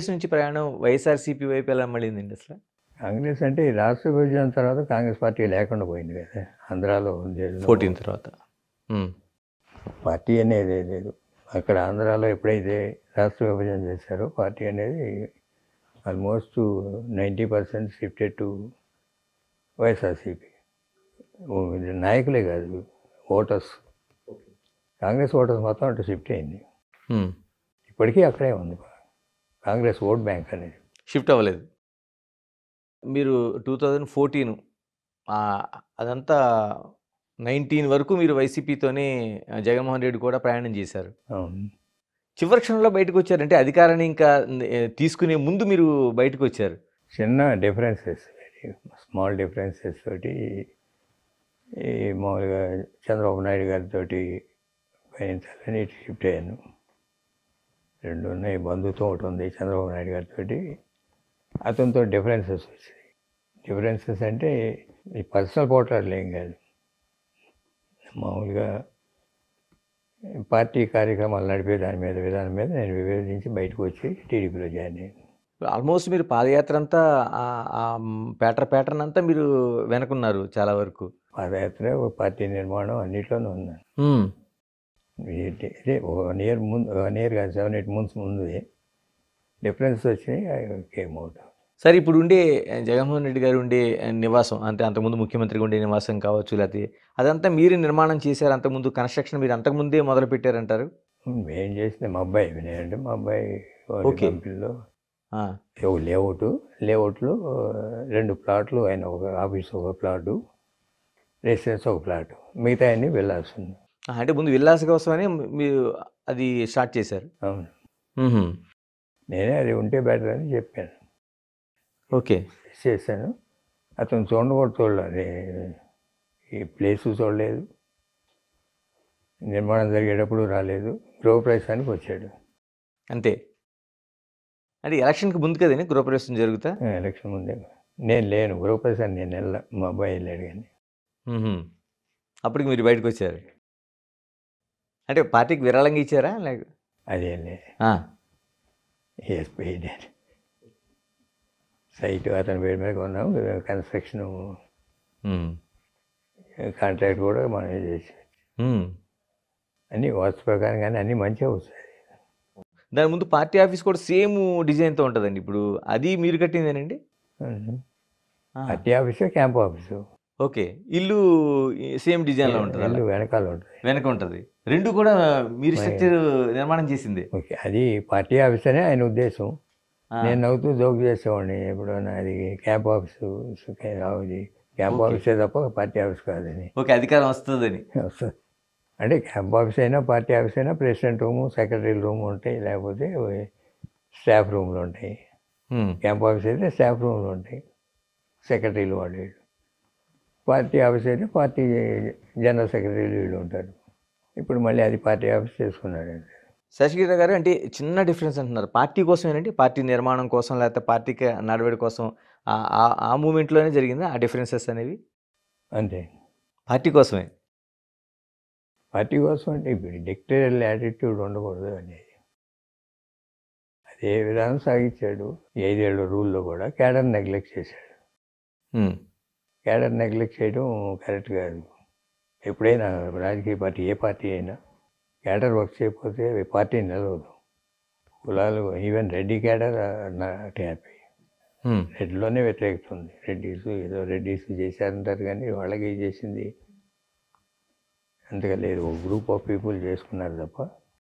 కాంగ్రెస్ నుంచి ప్రయాణం వైఎస్ఆర్‌సీపీ వైపు ఎలా మళ్ళిందండి అసల? కాంగ్రెస్ అంటే ఈ రాష్ట్ర విభజన తర్వాత కాంగ్రెస్ పార్టీ లేకుండా పోయింది కదా. ఆంధ్రాలో ఉండేది 14 తర్వాత. పార్టీ అనేది లేదు. అక్కడ ఆంధ్రాలో ఎప్పుడైతే రాష్ట్ర విభజన చేశారో పార్టీ అనేది ఆల్మోస్ట్ 90% షిఫ్టెడ్ టు వైఎస్ఆర్సీపీ. నాయకులే కాదు, ఓటర్స్, కాంగ్రెస్ ఓటర్స్ మొత్తం అటు షిఫ్ట్ అయింది. ఇప్పటికీ అక్కడే ఉంది కాంగ్రెస్ ఓట్ బ్యాంక్ అనేది. షిఫ్ట్ అవ్వలేదు. మీరు 2014 అదంతా 19 వరకు మీరు వైసీపీతోనే జగన్మోహన్ రెడ్డి కూడా ప్రయాణం చేశారు. అవును. చివరి క్షణంలో బయటకు వచ్చారు. అంటే అధికారాన్ని ఇంకా తీసుకునే ముందు మీరు బయటకు వచ్చారు. చిన్న డిఫరెన్సెస్, స్మాల్ డిఫరెన్సెస్ తోటి ఈ మామూలుగా చంద్రబాబు నాయుడు గారితో పయనించాలని ఇటు షిఫ్ట్ అయ్యాను. రెండు ఉన్నాయి, బంధుత్వం ఒకటి ఉంది చంద్రబాబు నాయుడు గారితో. అతనితో డిఫరెన్సెస్ వచ్చాయి. డిఫరెన్సెస్ అంటే ఈ పర్సనల్ పోట్లాడలు ఏం కాదు, మామూలుగా పార్టీ కార్యక్రమాలు నడిపే విధానం మీద నేను విభేదించి బయటకు వచ్చి టీడీపీలో జాయిన్ అయ్యాను. ఆల్మోస్ట్ మీరు పాదయాత్ర అంతా ప్యాటర్న్ అంతా మీరు వెనకున్నారు చాలా వరకు. పాదయాత్ర, పార్టీ నిర్మాణం అన్నిట్లోనూ ఉన్నాను. ఇదే 1 year ముందు, 1 year కాదు, 7-8 months ముందు డిఫరెన్స్ వచ్చినాయి. Came out. సరే, ఇప్పుడు ఉండే జగన్మోహన్ రెడ్డి గారు ఉండే నివాసం, అంటే అంతకుముందు ముఖ్యమంత్రిగా ఉండే నివాసం కావచ్చు, లేకపోతే అదంతా మీరు నిర్మాణం చేశారు. అంతకుముందు కన్స్ట్రక్షన్ మీరు అంతకుముందే మొదలు పెట్టారంటారు. ఏం చేసింది మా అబ్బాయి, నేనంటే మా అబ్బాయి కంపెనీలో లేఅవుట్లో 2 ప్లాట్లు, ఆయన ఒక ఆఫీస్ ఒక ప్లాటు, రెసిడెన్స్ ఒక ప్లాటు, మిగతా అన్నీ విల్లాస్ ఉంది. అంటే ముందు విల్లాస్ కోసమని మీరు అది స్టార్ట్ చేశారు. అవును. నేనే అది ఉంటే బెటర్ అని చెప్పాను. ఓకే, చేశాను. అతను చూడలేదు, ఈ ప్లేసు చూడలేదు, నిర్మాణం జరిగేటప్పుడు రాలేదు, గృహప్రవేశానికి వచ్చాడు అంతే. అంటే ఎలక్షన్కి ముందు కదండి గృహప్రవేశం జరుగుతా? ఎలక్షన్ ముందే. నేను లేను గృహప్రవేశాన్ని, నేను వెళ్ళా, మా అబ్బాయి వెళ్ళాడు. కానీ అప్పటికి మీరు బయటకు వచ్చారు. అంటే పార్టీకి విరాళంగా ఇచ్చారా? లేక అదేం లేదు, సైట్ అతని పేరు మీద కొన్నాము, కన్స్ట్రక్షన్ కాంట్రాక్ట్ కూడా మనం చేసి అన్నీ వాస్తు ప్రకారం, కానీ అన్నీ మంచిగా వస్తాయి. దాని ముందు పార్టీ ఆఫీస్ కూడా సేమ్ డిజైన్తో ఉంటుందండి. ఇప్పుడు అది మీరు కట్టిందేనండి? Party office, camp office. Okay, ఇల్లు సేమ్ డిజైన్లో ఉంటుంది. ఇల్లు వెనకాల ఉంటుంది, వెనక ఉంటుంది. రెండు కూడా మీరు స్ట్రక్చర్ నిర్మాణం చేసింది. ఓకే, అది పార్టీ ఆఫీస్ అనే ఆయన ఉద్దేశం. నేను నవ్వుతూ జోక్ చేసేవాడిని ఎప్పుడన్నా, అది క్యాంప్ ఆఫీసు, క్యాంప్ ఆఫీసే తప్ప పార్టీ ఆఫీస్ కాదని. ఓకే, అధికారం వస్తుందని. వస్తుంది అంటే క్యాంప్ ఆఫీస్ అయినా పార్టీ ఆఫీస్ అయినా ప్రెసిడెంట్ రూము, సెక్రటరీ రూమ్ ఉంటాయి, లేకపోతే స్టాఫ్ రూమ్లు ఉంటాయి. క్యాంప్ ఆఫీస్ అయితే స్టాఫ్ రూమ్లు ఉంటాయి, సెక్రటరీలు వాళ్ళు. పార్టీ ఆఫీస్ అయితే పార్టీ జనరల్ సెక్రటరీలు వీళ్ళు ఉంటారు. ఇప్పుడు మళ్ళీ అది పార్టీ ఆఫీస్ చేసుకున్నాడు. శశిగిరి గారు, అంటే చిన్న డిఫరెన్స్ అంటున్నారు. పార్టీ కోసం ఏంటంటే పార్టీ నిర్మాణం కోసం, లేకపోతే పార్టీకి నడవడి కోసం ఆ మూమెంట్లోనే జరిగిందా ఆ డిఫరెన్సెస్ అనేవి? అంతే, పార్టీ కోసమే. పార్టీ కోసం అంటే ఇప్పుడు డిక్టేరియల్ యాటిట్యూడ్ ఉండకూడదు అనేది, అదే విధానం సాగించాడు. 5 ఏళ్ళ రూల్లో కూడా క్యాడర్ నెగ్లెక్ట్ చేశాడు. క్యాడర్ నెగ్లెక్ట్ చేయడం కరెక్ట్ కాదు. ఎప్పుడైనా రాజకీయ పార్టీ, ఏ పార్టీ అయినా క్యాడర్ వర్క్ చేయకపోతే పార్టీ నిలవదు. కులాలు, even Reddy cadre not happy. రెడ్డిలోనే వ్యతిరేకత ఉంది. రెడ్డిస్ చేశారంటారు, కానీ వాళ్ళకి చేసింది అంతగా లేదు. ఒక గ్రూప్ ఆఫ్ పీపుల్ చేసుకున్నారు తప్ప